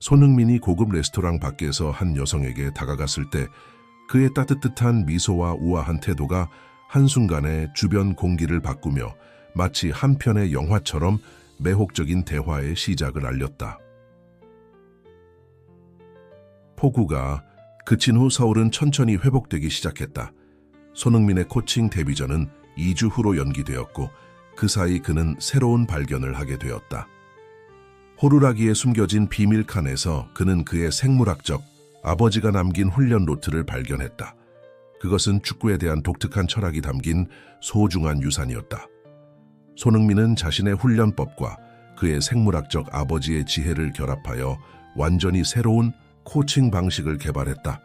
손흥민이 고급 레스토랑 밖에서 한 여성에게 다가갔을 때 그의 따뜻한 미소와 우아한 태도가 한순간에 주변 공기를 바꾸며 마치 한 편의 영화처럼 매혹적인 대화의 시작을 알렸다. 폭우가 그친 후 서울은 천천히 회복되기 시작했다. 손흥민의 코칭 데뷔전은 2주 후로 연기되었고 그 사이 그는 새로운 발견을 하게 되었다. 호루라기에 숨겨진 비밀 칸에서 그는 그의 생물학적 아버지가 남긴 훈련 노트를 발견했다. 그것은 축구에 대한 독특한 철학이 담긴 소중한 유산이었다. 손흥민은 자신의 훈련법과 그의 생물학적 아버지의 지혜를 결합하여 완전히 새로운 코칭 방식을 개발했다.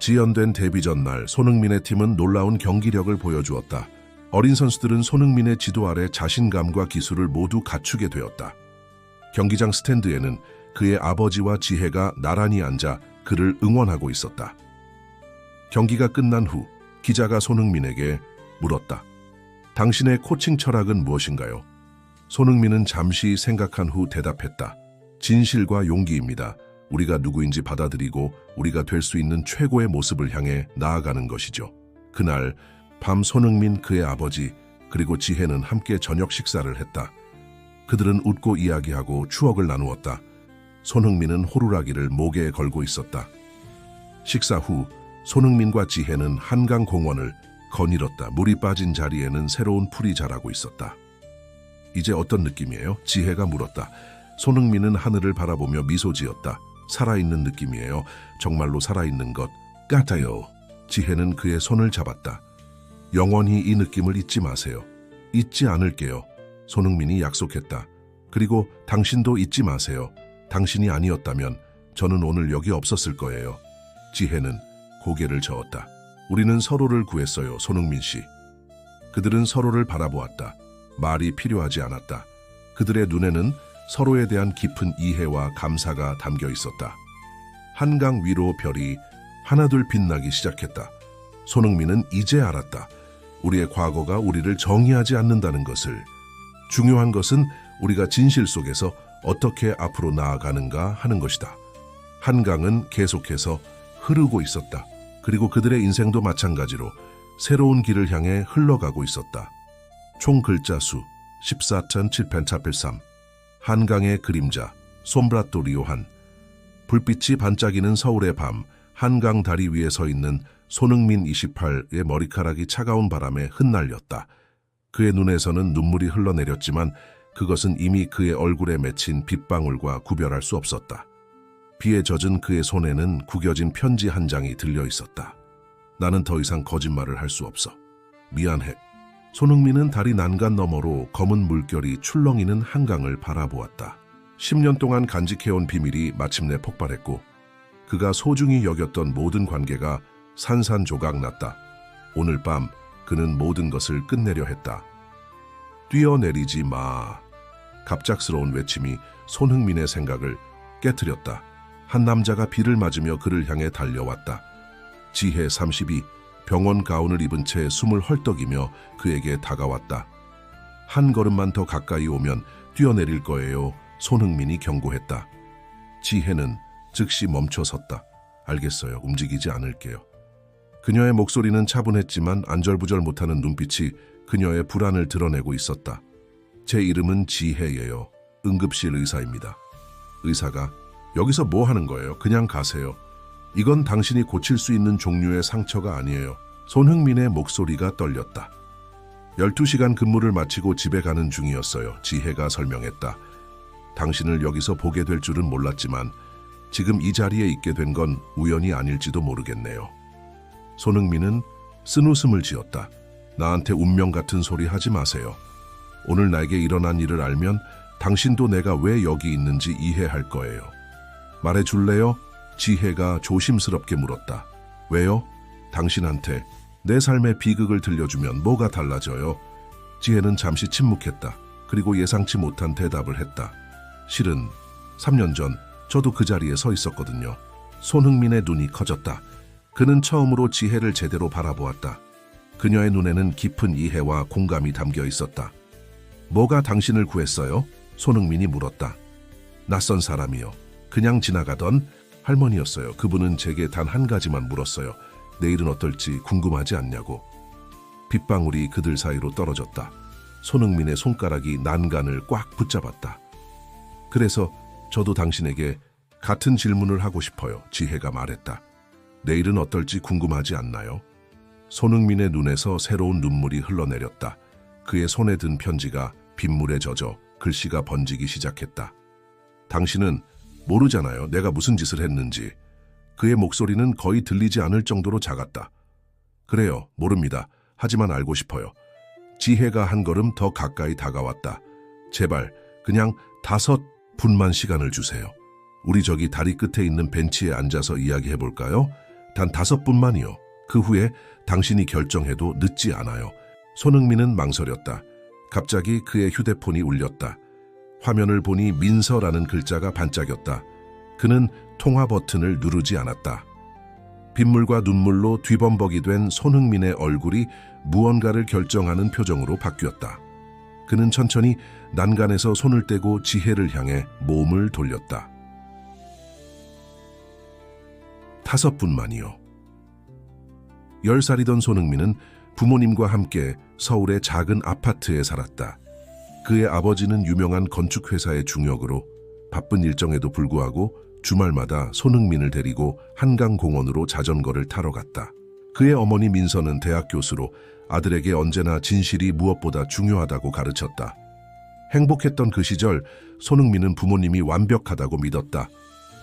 지연된 데뷔전 날 손흥민의 팀은 놀라운 경기력을 보여주었다. 어린 선수들은 손흥민의 지도 아래 자신감과 기술을 모두 갖추게 되었다. 경기장 스탠드에는 그의 아버지와 지혜가 나란히 앉아 그를 응원하고 있었다. 경기가 끝난 후 기자가 손흥민에게 물었다. 당신의 코칭 철학은 무엇인가요? 손흥민은 잠시 생각한 후 대답했다. 진실과 용기입니다. 우리가 누구인지 받아들이고 우리가 될 수 있는 최고의 모습을 향해 나아가는 것이죠. 그날 밤 손흥민, 그의 아버지, 그리고 지혜는 함께 저녁 식사를 했다. 그들은 웃고 이야기하고 추억을 나누었다. 손흥민은 호루라기를 목에 걸고 있었다. 식사 후 손흥민과 지혜는 한강 공원을 거닐었다. 물이 빠진 자리에는 새로운 풀이 자라고 있었다. 이제 어떤 느낌이에요? 지혜가 물었다. 손흥민은 하늘을 바라보며 미소 지었다. 살아있는 느낌이에요. 정말로 살아있는 것 같아요. 지혜는 그의 손을 잡았다. 영원히 이 느낌을 잊지 마세요. 잊지 않을게요. 손흥민이 약속했다. 그리고 당신도 잊지 마세요. 당신이 아니었다면 저는 오늘 여기 없었을 거예요. 지혜는 고개를 저었다. 우리는 서로를 구했어요, 손흥민 씨. 그들은 서로를 바라보았다. 말이 필요하지 않았다. 그들의 눈에는 서로에 대한 깊은 이해와 감사가 담겨 있었다. 한강 위로 별이 하나둘 빛나기 시작했다. 손흥민은 이제 알았다. 우리의 과거가 우리를 정의하지 않는다는 것을. 중요한 것은 우리가 진실 속에서 어떻게 앞으로 나아가는가 하는 것이다. 한강은 계속해서 흐르고 있었다. 그리고 그들의 인생도 마찬가지로 새로운 길을 향해 흘러가고 있었다. 총 글자 수 14,783. 한강의 그림자 솜브라토 리오한. 불빛이 반짝이는 서울의 밤, 한강 다리 위에 서 있는 손흥민 28의 머리카락이 차가운 바람에 흩날렸다. 그의 눈에서는 눈물이 흘러내렸지만 그것은 이미 그의 얼굴에 맺힌 빗방울과 구별할 수 없었다. 비에 젖은 그의 손에는 구겨진 편지 한 장이 들려 있었다. 나는 더 이상 거짓말을 할 수 없어. 미안해. 손흥민은 다리 난간 너머로 검은 물결이 출렁이는 한강을 바라보았다. 10년 동안 간직해온 비밀이 마침내 폭발했고 그가 소중히 여겼던 모든 관계가 산산조각 났다. 오늘 밤 그는 모든 것을 끝내려 했다. 뛰어내리지 마. 갑작스러운 외침이 손흥민의 생각을 깨트렸다. 한 남자가 비를 맞으며 그를 향해 달려왔다. 지혜 32, 병원 가운을 입은 채 숨을 헐떡이며 그에게 다가왔다. 한 걸음만 더 가까이 오면 뛰어내릴 거예요. 손흥민이 경고했다. 지혜는 즉시 멈춰섰다. 알겠어요. 움직이지 않을게요. 그녀의 목소리는 차분했지만 안절부절 못하는 눈빛이 그녀의 불안을 드러내고 있었다. 제 이름은 지혜예요. 응급실 의사입니다. 의사가 여기서 뭐 하는 거예요? 그냥 가세요. 이건 당신이 고칠 수 있는 종류의 상처가 아니에요. 손흥민의 목소리가 떨렸다. 12시간 근무를 마치고 집에 가는 중이었어요. 지혜가 설명했다. 당신을 여기서 보게 될 줄은 몰랐지만 지금 이 자리에 있게 된 건 우연이 아닐지도 모르겠네요. 손흥민은 쓴웃음을 지었다. 나한테 운명 같은 소리 하지 마세요. 오늘 나에게 일어난 일을 알면 당신도 내가 왜 여기 있는지 이해할 거예요. 말해줄래요? 지혜가 조심스럽게 물었다. 왜요? 당신한테 내 삶의 비극을 들려주면 뭐가 달라져요? 지혜는 잠시 침묵했다. 그리고 예상치 못한 대답을 했다. 실은 3년 전 저도 그 자리에 서 있었거든요. 손흥민의 눈이 커졌다. 그는 처음으로 지혜를 제대로 바라보았다. 그녀의 눈에는 깊은 이해와 공감이 담겨 있었다. 뭐가 당신을 구했어요? 손흥민이 물었다. 낯선 사람이요. 그냥 지나가던 할머니였어요. 그분은 제게 단 한 가지만 물었어요. 내일은 어떨지 궁금하지 않냐고. 빗방울이 그들 사이로 떨어졌다. 손흥민의 손가락이 난간을 꽉 붙잡았다. 그래서 저도 당신에게 같은 질문을 하고 싶어요. 지혜가 말했다. 내일은 어떨지 궁금하지 않나요? 손흥민의 눈에서 새로운 눈물이 흘러내렸다. 그의 손에 든 편지가 빗물에 젖어 글씨가 번지기 시작했다. 당신은 모르잖아요. 내가 무슨 짓을 했는지. 그의 목소리는 거의 들리지 않을 정도로 작았다. 그래요. 모릅니다. 하지만 알고 싶어요. 지혜가 한 걸음 더 가까이 다가왔다. 제발 그냥 5분만 시간을 주세요. 우리 저기 다리 끝에 있는 벤치에 앉아서 이야기해볼까요? 단 5분만이요. 그 후에 당신이 결정해도 늦지 않아요. 손흥민은 망설였다. 갑자기 그의 휴대폰이 울렸다. 화면을 보니 민서라는 글자가 반짝였다. 그는 통화 버튼을 누르지 않았다. 빗물과 눈물로 뒤범벅이 된 손흥민의 얼굴이 무언가를 결정하는 표정으로 바뀌었다. 그는 천천히 난간에서 손을 떼고 지혜를 향해 몸을 돌렸다. 5분만이요. 10살이던 손흥민은 부모님과 함께 서울의 작은 아파트에 살았다. 그의 아버지는 유명한 건축회사의 중역으로 바쁜 일정에도 불구하고 주말마다 손흥민을 데리고 한강공원으로 자전거를 타러 갔다. 그의 어머니 민서는 대학 교수로 아들에게 언제나 진실이 무엇보다 중요하다고 가르쳤다. 행복했던 그 시절 손흥민은 부모님이 완벽하다고 믿었다.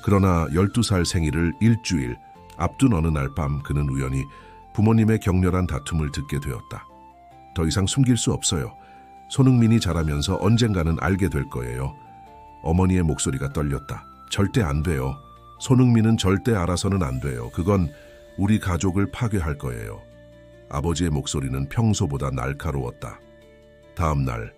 그러나 12살 생일을 일주일 앞둔 어느 날 밤 그는 우연히 부모님의 격렬한 다툼을 듣게 되었다. 더 이상 숨길 수 없어요. 손흥민이 자라면서 언젠가는 알게 될 거예요. 어머니의 목소리가 떨렸다. 절대 안 돼요. 손흥민은 절대 알아서는 안 돼요. 그건 우리 가족을 파괴할 거예요. 아버지의 목소리는 평소보다 날카로웠다. 다음 날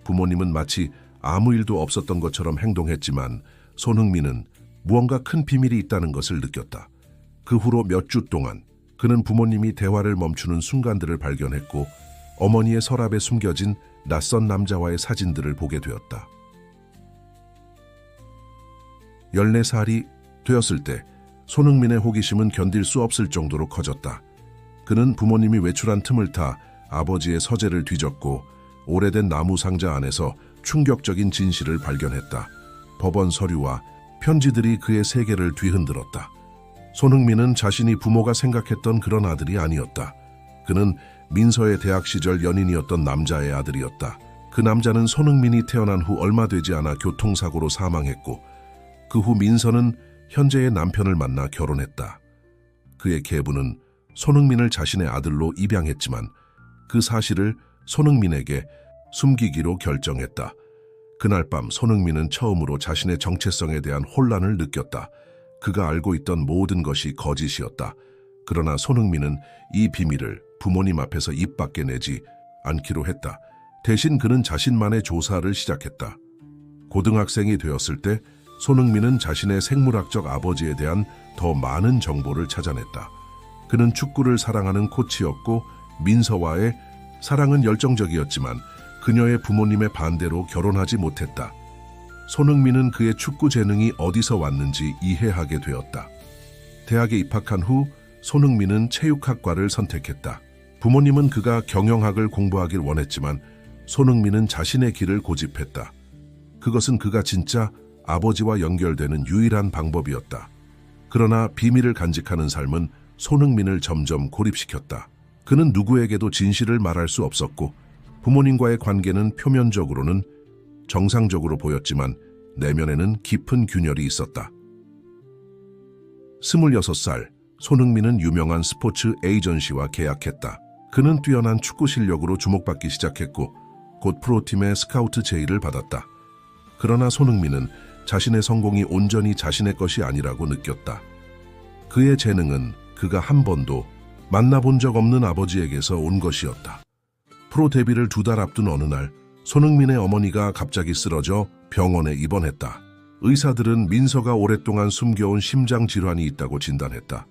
부모님은 마치 아무 일도 없었던 것처럼 행동했지만 손흥민은 무언가 큰 비밀이 있다는 것을 느꼈다. 그 후로 몇 주 동안 그는 부모님이 대화를 멈추는 순간들을 발견했고 어머니의 서랍에 숨겨진 낯선 남자와의 사진들을 보게 되었다. 14살이 되었을 때 손흥민의 호기심은 견딜 수 없을 정도로 커졌다. 그는 부모님이 외출한 틈을 타 아버지의 서재를 뒤졌고 오래된 나무 상자 안에서 충격적인 진실을 발견했다. 법원 서류와 편지들이 그의 세계를 뒤흔들었다. 손흥민은 자신이 부모가 생각했던 그런 아들이 아니었다. 그는 민서의 대학 시절 연인이었던 남자의 아들이었다. 그 남자는 손흥민이 태어난 후 얼마 되지 않아 교통사고로 사망했고 그 후 민서는 현재의 남편을 만나 결혼했다. 그의 계부는 손흥민을 자신의 아들로 입양했지만 그 사실을 손흥민에게 숨기기로 결정했다. 그날 밤 손흥민은 처음으로 자신의 정체성에 대한 혼란을 느꼈다. 그가 알고 있던 모든 것이 거짓이었다. 그러나 손흥민은 이 비밀을 부모님 앞에서 입 밖에 내지 않기로 했다. 대신 그는 자신만의 조사를 시작했다. 고등학생이 되었을 때 손흥민은 자신의 생물학적 아버지에 대한 더 많은 정보를 찾아냈다. 그는 축구를 사랑하는 코치였고 민서와의 사랑은 열정적이었지만 그녀의 부모님의 반대로 결혼하지 못했다. 손흥민은 그의 축구 재능이 어디서 왔는지 이해하게 되었다. 대학에 입학한 후 손흥민은 체육학과를 선택했다. 부모님은 그가 경영학을 공부하길 원했지만 손흥민은 자신의 길을 고집했다. 그것은 그가 진짜 아버지와 연결되는 유일한 방법이었다. 그러나 비밀을 간직하는 삶은 손흥민을 점점 고립시켰다. 그는 누구에게도 진실을 말할 수 없었고 부모님과의 관계는 표면적으로는 정상적으로 보였지만 내면에는 깊은 균열이 있었다. 26살, 손흥민은 유명한 스포츠 에이전시와 계약했다. 그는 뛰어난 축구 실력으로 주목받기 시작했고 곧 프로팀의 스카우트 제의를 받았다. 그러나 손흥민은 자신의 성공이 온전히 자신의 것이 아니라고 느꼈다. 그의 재능은 그가 한 번도 만나본 적 없는 아버지에게서 온 것이었다. 프로 데뷔를 2달 앞둔 어느 날 손흥민의 어머니가 갑자기 쓰러져 병원에 입원했다. 의사들은 민서가 오랫동안 숨겨온 심장 질환이 있다고 진단했다.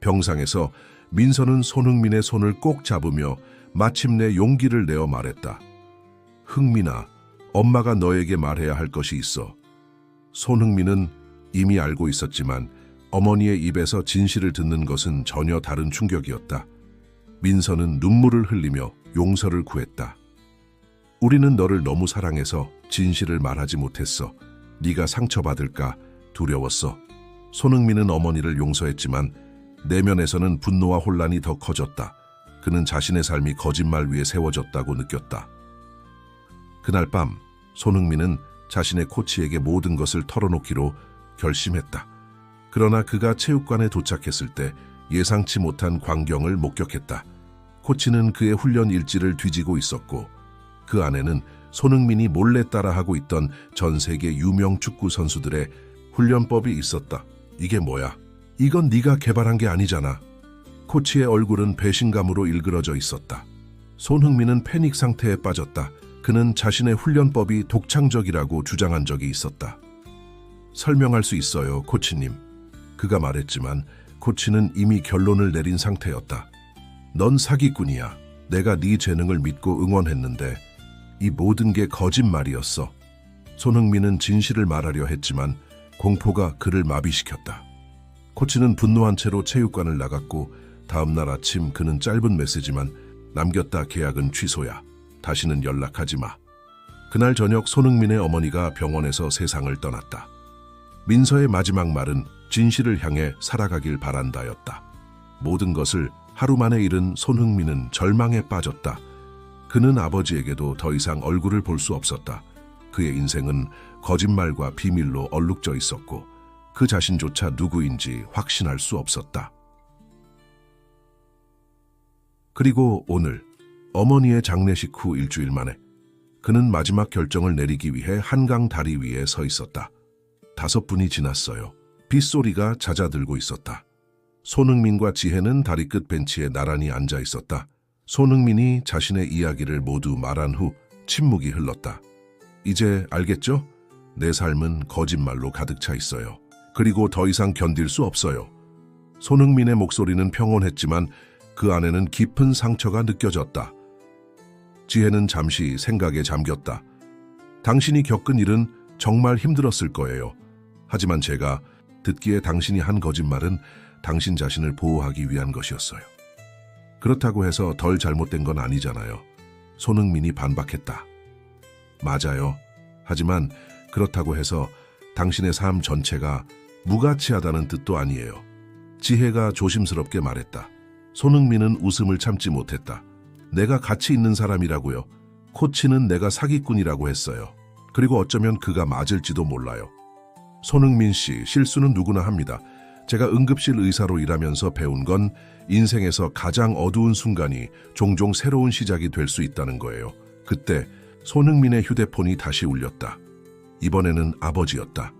병상에서 민서는 손흥민의 손을 꼭 잡으며 마침내 용기를 내어 말했다. 흥민아, 엄마가 너에게 말해야 할 것이 있어. 손흥민은 이미 알고 있었지만 어머니의 입에서 진실을 듣는 것은 전혀 다른 충격이었다. 민서는 눈물을 흘리며 용서를 구했다. 우리는 너를 너무 사랑해서 진실을 말하지 못했어. 네가 상처받을까 두려웠어. 손흥민은 어머니를 용서했지만 내면에서는 분노와 혼란이 더 커졌다. 그는 자신의 삶이 거짓말 위에 세워졌다고 느꼈다. 그날 밤 손흥민은 자신의 코치에게 모든 것을 털어놓기로 결심했다. 그러나 그가 체육관에 도착했을 때 예상치 못한 광경을 목격했다. 코치는 그의 훈련 일지를 뒤지고 있었고 그 안에는 손흥민이 몰래 따라하고 있던 전 세계 유명 축구 선수들의 훈련법이 있었다. 이게 뭐야? 이건 네가 개발한 게 아니잖아. 코치의 얼굴은 배신감으로 일그러져 있었다. 손흥민은 패닉 상태에 빠졌다. 그는 자신의 훈련법이 독창적이라고 주장한 적이 있었다. 설명할 수 있어요, 코치님. 그가 말했지만 코치는 이미 결론을 내린 상태였다. 넌 사기꾼이야. 내가 네 재능을 믿고 응원했는데 이 모든 게 거짓말이었어. 손흥민은 진실을 말하려 했지만 공포가 그를 마비시켰다. 코치는 분노한 채로 체육관을 나갔고 다음 날 아침 그는 짧은 메시지만 남겼다. 계약은 취소야. 다시는 연락하지 마. 그날 저녁 손흥민의 어머니가 병원에서 세상을 떠났다. 민서의 마지막 말은 진실을 향해 살아가길 바란다였다. 모든 것을 하루 만에 잃은 손흥민은 절망에 빠졌다. 그는 아버지에게도 더 이상 얼굴을 볼 수 없었다. 그의 인생은 거짓말과 비밀로 얼룩져 있었고 그 자신조차 누구인지 확신할 수 없었다. 그리고 오늘 어머니의 장례식 후 일주일 만에 그는 마지막 결정을 내리기 위해 한강 다리 위에 서 있었다. 5분이 지났어요. 빗소리가 잦아들고 있었다. 손흥민과 지혜는 다리 끝 벤치에 나란히 앉아 있었다. 손흥민이 자신의 이야기를 모두 말한 후 침묵이 흘렀다. 이제 알겠죠? 내 삶은 거짓말로 가득 차 있어요. 그리고 더 이상 견딜 수 없어요. 손흥민의 목소리는 평온했지만 그 안에는 깊은 상처가 느껴졌다. 지혜는 잠시 생각에 잠겼다. 당신이 겪은 일은 정말 힘들었을 거예요. 하지만 제가 듣기에 당신이 한 거짓말은 당신 자신을 보호하기 위한 것이었어요. 그렇다고 해서 덜 잘못된 건 아니잖아요. 손흥민이 반박했다. 맞아요. 하지만 그렇다고 해서 당신의 삶 전체가 무가치하다는 뜻도 아니에요. 지혜가 조심스럽게 말했다. 손흥민은 웃음을 참지 못했다. 내가 가치 있는 사람이라고요. 코치는 내가 사기꾼이라고 했어요. 그리고 어쩌면 그가 맞을지도 몰라요. 손흥민 씨, 실수는 누구나 합니다. 제가 응급실 의사로 일하면서 배운 건 인생에서 가장 어두운 순간이 종종 새로운 시작이 될 수 있다는 거예요. 그때 손흥민의 휴대폰이 다시 울렸다. 이번에는 아버지였다.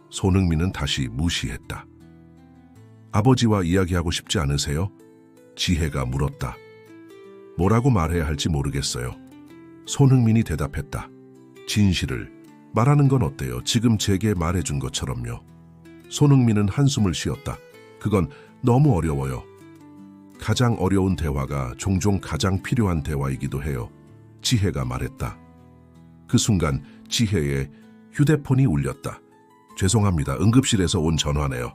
손흥민은 다시 무시했다. 아버지와 이야기하고 싶지 않으세요? 지혜가 물었다. 뭐라고 말해야 할지 모르겠어요. 손흥민이 대답했다. 진실을 말하는 건 어때요? 지금 제게 말해준 것처럼요. 손흥민은 한숨을 쉬었다. 그건 너무 어려워요. 가장 어려운 대화가 종종 가장 필요한 대화이기도 해요. 지혜가 말했다. 그 순간 지혜의 휴대폰이 울렸다. 죄송합니다. 응급실에서 온 전화네요.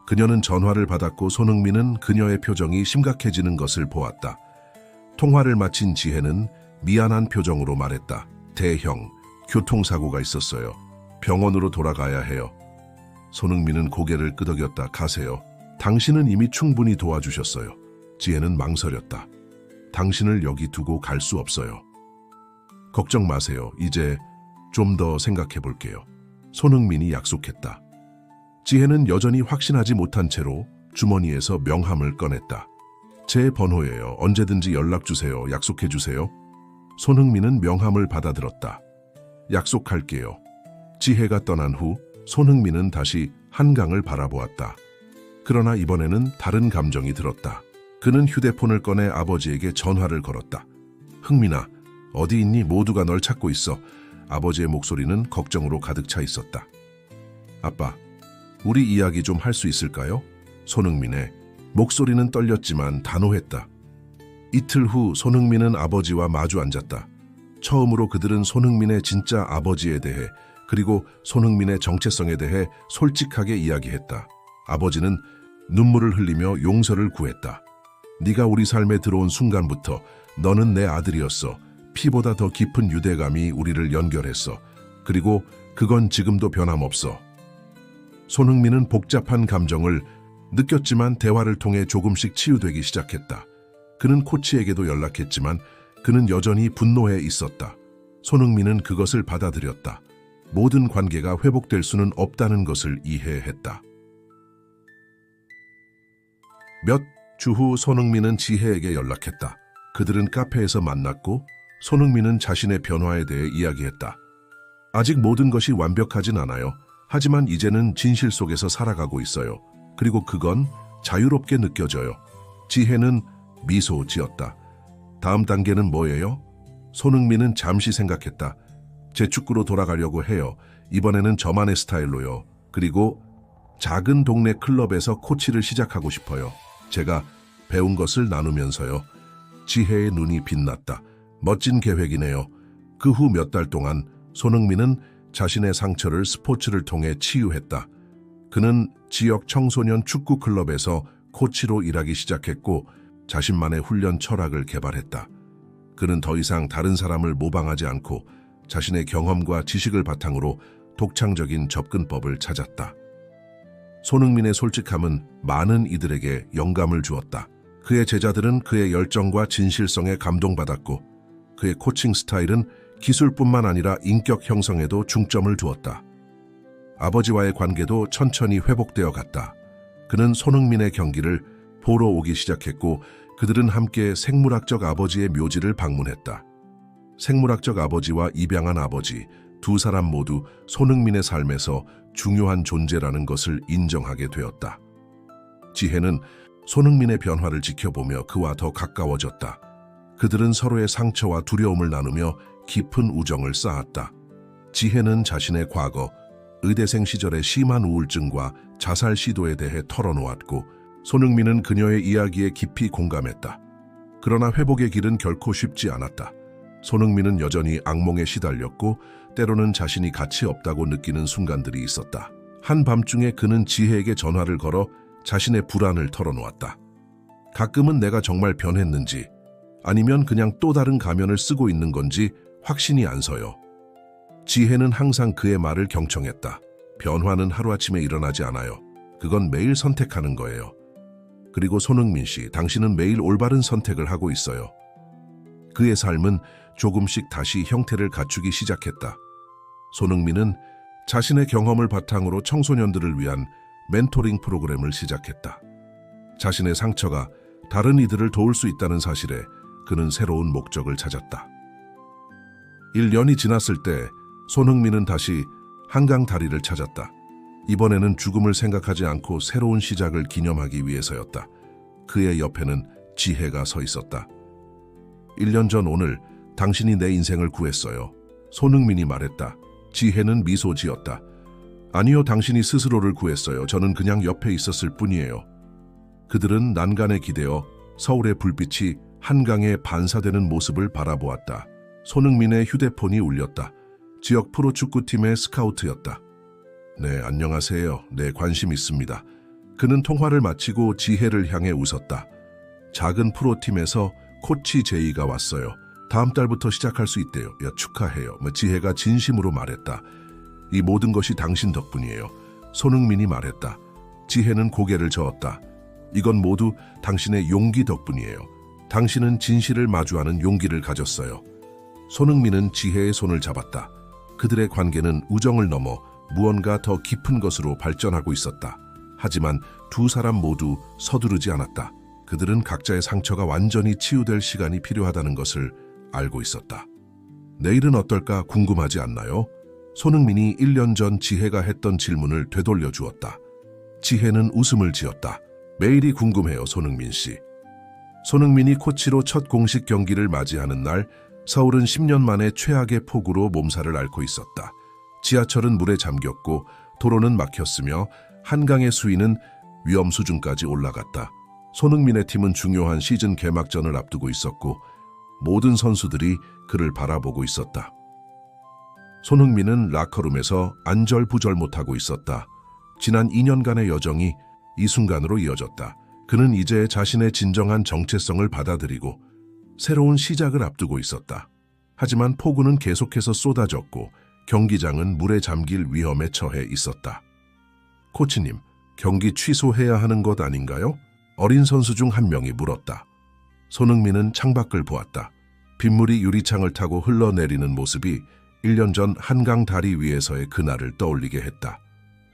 그녀는 전화를 받았고 손흥민은 그녀의 표정이 심각해지는 것을 보았다. 통화를 마친 지혜는 미안한 표정으로 말했다. 대형, 교통사고가 있었어요. 병원으로 돌아가야 해요. 손흥민은 고개를 끄덕였다. 가세요. 당신은 이미 충분히 도와주셨어요. 지혜는 망설였다. 당신을 여기 두고 갈 수 없어요. 걱정 마세요. 이제 좀 더 생각해 볼게요. 손흥민이 약속했다. 지혜는 여전히 확신하지 못한 채로 주머니에서 명함을 꺼냈다. 제 번호예요. 언제든지 연락 주세요. 약속해 주세요. 손흥민은 명함을 받아들었다. 약속할게요. 지혜가 떠난 후 손흥민은 다시 한강을 바라보았다. 그러나 이번에는 다른 감정이 들었다. 그는 휴대폰을 꺼내 아버지에게 전화를 걸었다. 흥민아, 어디 있니? 모두가 널 찾고 있어. 아버지의 목소리는 걱정으로 가득 차 있었다. 아빠, 우리 이야기 좀 할 수 있을까요? 손흥민의 목소리는 떨렸지만 단호했다. 이틀 후 손흥민은 아버지와 마주 앉았다. 처음으로 그들은 손흥민의 진짜 아버지에 대해 그리고 손흥민의 정체성에 대해 솔직하게 이야기했다. 아버지는 눈물을 흘리며 용서를 구했다. 네가 우리 삶에 들어온 순간부터 너는 내 아들이었어. 피보다 더 깊은 유대감이 우리를 연결했어. 그리고 그건 지금도 변함없어. 손흥민은 복잡한 감정을 느꼈지만 대화를 통해 조금씩 치유되기 시작했다. 그는 코치에게도 연락했지만 그는 여전히 분노해 있었다. 손흥민은 그것을 받아들였다. 모든 관계가 회복될 수는 없다는 것을 이해했다. 몇 주 후 손흥민은 지혜에게 연락했다. 그들은 카페에서 만났고 손흥민은 자신의 변화에 대해 이야기했다. 아직 모든 것이 완벽하진 않아요. 하지만 이제는 진실 속에서 살아가고 있어요. 그리고 그건 자유롭게 느껴져요. 지혜는 미소 지었다. 다음 단계는 뭐예요? 손흥민은 잠시 생각했다. 제 축구로 돌아가려고 해요. 이번에는 저만의 스타일로요. 그리고 작은 동네 클럽에서 코치를 시작하고 싶어요. 제가 배운 것을 나누면서요. 지혜의 눈이 빛났다. 멋진 계획이네요. 그 후 몇 달 동안 손흥민은 자신의 상처를 스포츠를 통해 치유했다. 그는 지역 청소년 축구 클럽에서 코치로 일하기 시작했고 자신만의 훈련 철학을 개발했다. 그는 더 이상 다른 사람을 모방하지 않고 자신의 경험과 지식을 바탕으로 독창적인 접근법을 찾았다. 손흥민의 솔직함은 많은 이들에게 영감을 주었다. 그의 제자들은 그의 열정과 진실성에 감동받았고 그의 코칭 스타일은 기술뿐만 아니라 인격 형성에도 중점을 두었다. 아버지와의 관계도 천천히 회복되어 갔다. 그는 손흥민의 경기를 보러 오기 시작했고 그들은 함께 생물학적 아버지의 묘지를 방문했다. 생물학적 아버지와 입양한 아버지, 두 사람 모두 손흥민의 삶에서 중요한 존재라는 것을 인정하게 되었다. 지혜는 손흥민의 변화를 지켜보며 그와 더 가까워졌다. 그들은 서로의 상처와 두려움을 나누며 깊은 우정을 쌓았다. 지혜는 자신의 과거, 의대생 시절의 심한 우울증과 자살 시도에 대해 털어놓았고 손흥민은 그녀의 이야기에 깊이 공감했다. 그러나 회복의 길은 결코 쉽지 않았다. 손흥민은 여전히 악몽에 시달렸고 때로는 자신이 가치 없다고 느끼는 순간들이 있었다. 한밤중에 그는 지혜에게 전화를 걸어 자신의 불안을 털어놓았다. 가끔은 내가 정말 변했는지 아니면 그냥 또 다른 가면을 쓰고 있는 건지 확신이 안 서요. 지혜는 항상 그의 말을 경청했다. 변화는 하루아침에 일어나지 않아요. 그건 매일 선택하는 거예요. 그리고 손흥민 씨, 당신은 매일 올바른 선택을 하고 있어요. 그의 삶은 조금씩 다시 형태를 갖추기 시작했다. 손흥민은 자신의 경험을 바탕으로 청소년들을 위한 멘토링 프로그램을 시작했다. 자신의 상처가 다른 이들을 도울 수 있다는 사실에 그는 새로운 목적을 찾았다. 1년이 지났을 때 손흥민은 다시 한강 다리를 찾았다. 이번에는 죽음을 생각하지 않고 새로운 시작을 기념하기 위해서였다. 그의 옆에는 지혜가 서 있었다. 1년 전 오늘 당신이 내 인생을 구했어요. 손흥민이 말했다. 지혜는 미소 지었다. 아니요, 당신이 스스로를 구했어요. 저는 그냥 옆에 있었을 뿐이에요. 그들은 난간에 기대어 서울의 불빛이 한강에 반사되는 모습을 바라보았다. 손흥민의 휴대폰이 울렸다. 지역 프로축구팀의 스카우트였다. 네, 안녕하세요. 네, 관심 있습니다. 그는 통화를 마치고 지혜를 향해 웃었다. 작은 프로팀에서 코치 제이가 왔어요. 다음 달부터 시작할 수 있대요. 야, 축하해요. 지혜가 진심으로 말했다. 이 모든 것이 당신 덕분이에요. 손흥민이 말했다. 지혜는 고개를 저었다. 이건 모두 당신의 용기 덕분이에요. 당신은 진실을 마주하는 용기를 가졌어요. 손흥민은 지혜의 손을 잡았다. 그들의 관계는 우정을 넘어 무언가 더 깊은 것으로 발전하고 있었다. 하지만 두 사람 모두 서두르지 않았다. 그들은 각자의 상처가 완전히 치유될 시간이 필요하다는 것을 알고 있었다. 내일은 어떨까 궁금하지 않나요? 손흥민이 1년 전 지혜가 했던 질문을 되돌려 주었다. 지혜는 웃음을 지었다. 매일이 궁금해요, 손흥민 씨. 손흥민이 코치로 첫 공식 경기를 맞이하는 날, 서울은 10년 만에 최악의 폭우로 몸살을 앓고 있었다. 지하철은 물에 잠겼고 도로는 막혔으며 한강의 수위는 위험 수준까지 올라갔다. 손흥민의 팀은 중요한 시즌 개막전을 앞두고 있었고 모든 선수들이 그를 바라보고 있었다. 손흥민은 라커룸에서 안절부절 못하고 있었다. 지난 2년간의 여정이 이 순간으로 이어졌다. 그는 이제 자신의 진정한 정체성을 받아들이고 새로운 시작을 앞두고 있었다. 하지만 폭우는 계속해서 쏟아졌고 경기장은 물에 잠길 위험에 처해 있었다. 코치님, 경기 취소해야 하는 것 아닌가요? 어린 선수 중 한 명이 물었다. 손흥민은 창밖을 보았다. 빗물이 유리창을 타고 흘러내리는 모습이 1년 전 한강 다리 위에서의 그날을 떠올리게 했다.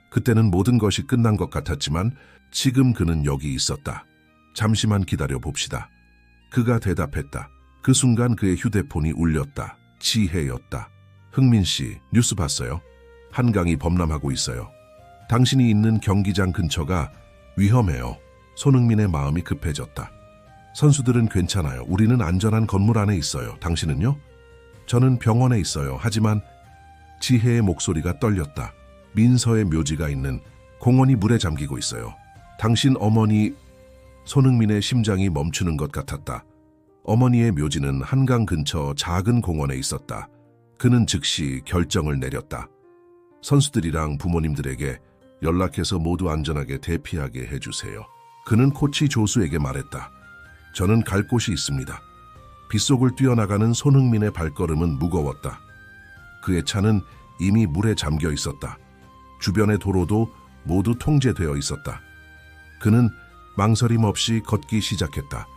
그때는 모든 것이 끝난 것 같았지만 지금 그는 여기 있었다. 잠시만 기다려 봅시다. 그가 대답했다. 그 순간 그의 휴대폰이 울렸다. 지혜였다. 흥민 씨, 뉴스 봤어요? 한강이 범람하고 있어요. 당신이 있는 경기장 근처가 위험해요. 손흥민의 마음이 급해졌다. 선수들은 괜찮아요. 우리는 안전한 건물 안에 있어요. 당신은요? 저는 병원에 있어요. 하지만 지혜의 목소리가 떨렸다. 민서의 묘지가 있는 공원이 물에 잠기고 있어요. 당신 어머니... 손흥민의 심장이 멈추는 것 같았다. 어머니의 묘지는 한강 근처 작은 공원에 있었다. 그는 즉시 결정을 내렸다. 선수들이랑 부모님들에게 연락해서 모두 안전하게 대피하게 해주세요. 그는 코치 조수에게 말했다. 저는 갈 곳이 있습니다. 빗속을 뛰어나가는 손흥민의 발걸음은 무거웠다. 그의 차는 이미 물에 잠겨 있었다. 주변의 도로도 모두 통제되어 있었다. 그는 망설임 없이 걷기 시작했다.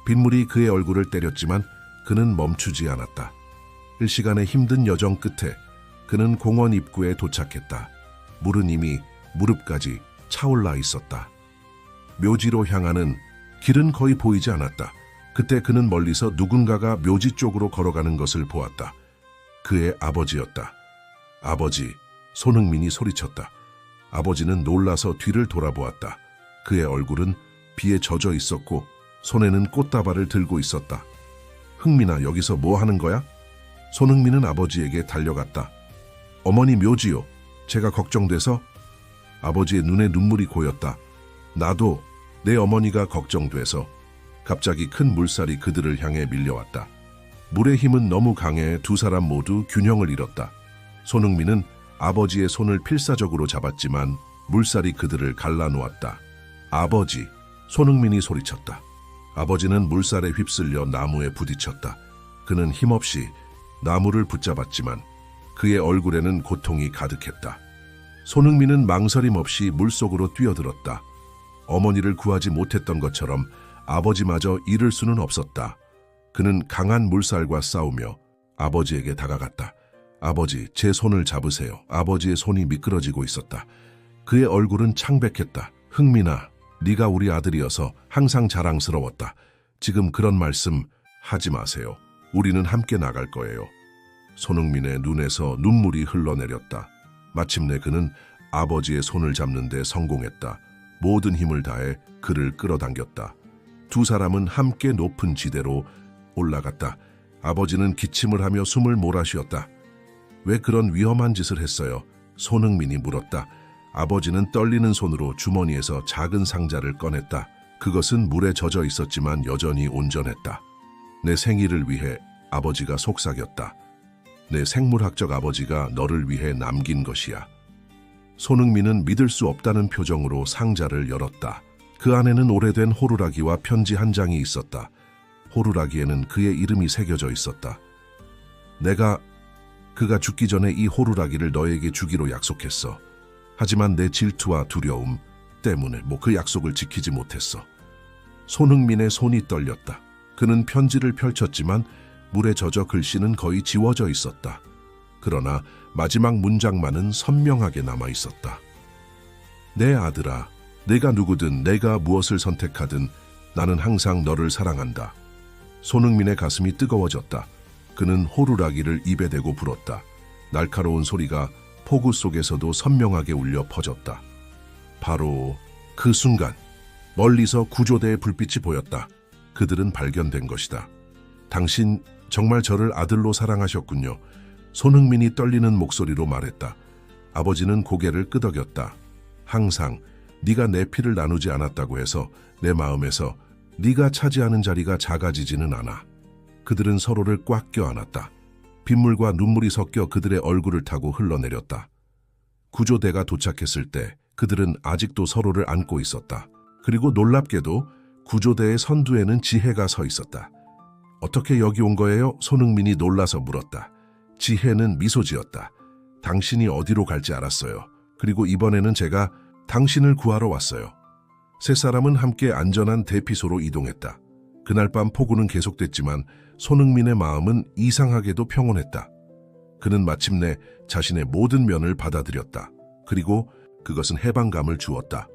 빗물이 그의 얼굴을 때렸지만 그는 멈추지 않았다. 일시간의 힘든 여정 끝에 그는 공원 입구에 도착했다. 물은 이미 무릎까지 차올라 있었다. 묘지로 향하는 길은 거의 보이지 않았다. 그때 그는 멀리서 누군가가 묘지 쪽으로 걸어가는 것을 보았다. 그의 아버지였다. 아버지, 손흥민이 소리쳤다. 아버지는 놀라서 뒤를 돌아보았다. 그의 얼굴은 비에 젖어 있었고 손에는 꽃다발을 들고 있었다. 흥민아, 여기서 뭐 하는 거야? 손흥민은 아버지에게 달려갔다. 어머니 묘지요. 제가 걱정돼서. 아버지의 눈에 눈물이 고였다. 나도 내 어머니가 걱정돼서. 갑자기 큰 물살이 그들을 향해 밀려왔다. 물의 힘은 너무 강해 두 사람 모두 균형을 잃었다. 손흥민은 아버지의 손을 필사적으로 잡았지만 물살이 그들을 갈라놓았다. 아버지, 손흥민이 소리쳤다. 아버지는 물살에 휩쓸려 나무에 부딪혔다. 그는 힘없이 나무를 붙잡았지만 그의 얼굴에는 고통이 가득했다. 손흥민은 망설임 없이 물속으로 뛰어들었다. 어머니를 구하지 못했던 것처럼 아버지마저 잃을 수는 없었다. 그는 강한 물살과 싸우며 아버지에게 다가갔다. 아버지, 제 손을 잡으세요. 아버지의 손이 미끄러지고 있었다. 그의 얼굴은 창백했다. 흥민아, 네가 우리 아들이어서 항상 자랑스러웠다. 지금 그런 말씀 하지 마세요. 우리는 함께 나갈 거예요. 손흥민의 눈에서 눈물이 흘러내렸다. 마침내 그는 아버지의 손을 잡는 데 성공했다. 모든 힘을 다해 그를 끌어당겼다. 두 사람은 함께 높은 지대로 올라갔다. 아버지는 기침을 하며 숨을 몰아쉬었다. 왜 그런 위험한 짓을 했어요? 손흥민이 물었다. 아버지는 떨리는 손으로 주머니에서 작은 상자를 꺼냈다. 그것은 물에 젖어 있었지만 여전히 온전했다. 내 생일을 위해 아버지가 속삭였다. 내 생물학적 아버지가 너를 위해 남긴 것이야. 손흥민은 믿을 수 없다는 표정으로 상자를 열었다. 그 안에는 오래된 호루라기와 편지 한 장이 있었다. 호루라기에는 그의 이름이 새겨져 있었다. 그가 죽기 전에 이 호루라기를 너에게 주기로 약속했어. 하지만 내 질투와 두려움 때문에 그 약속을 지키지 못했어. 손흥민의 손이 떨렸다. 그는 편지를 펼쳤지만 물에 젖어 글씨는 거의 지워져 있었다. 그러나 마지막 문장만은 선명하게 남아 있었다. 내 아들아, 내가 누구든 내가 무엇을 선택하든 나는 항상 너를 사랑한다. 손흥민의 가슴이 뜨거워졌다. 그는 호루라기를 입에 대고 불었다. 날카로운 소리가 폭우 속에서도 선명하게 울려 퍼졌다. 바로 그 순간 멀리서 구조대의 불빛이 보였다. 그들은 발견된 것이다. 당신 정말 저를 아들로 사랑하셨군요. 손흥민이 떨리는 목소리로 말했다. 아버지는 고개를 끄덕였다. 항상 네가 내 피를 나누지 않았다고 해서 내 마음에서 네가 차지하는 자리가 작아지지는 않아. 그들은 서로를 꽉 껴안았다. 빗물과 눈물이 섞여 그들의 얼굴을 타고 흘러내렸다. 구조대가 도착했을 때 그들은 아직도 서로를 안고 있었다. 그리고 놀랍게도 구조대의 선두에는 지혜가 서 있었다. 어떻게 여기 온 거예요? 손흥민이 놀라서 물었다. 지혜는 미소 지었다. 당신이 어디로 갈지 알았어요. 그리고 이번에는 제가 당신을 구하러 왔어요. 세 사람은 함께 안전한 대피소로 이동했다. 그날 밤 폭우는 계속됐지만 손흥민의 마음은 이상하게도 평온했다. 그는 마침내 자신의 모든 면을 받아들였다. 그리고 그것은 해방감을 주었다.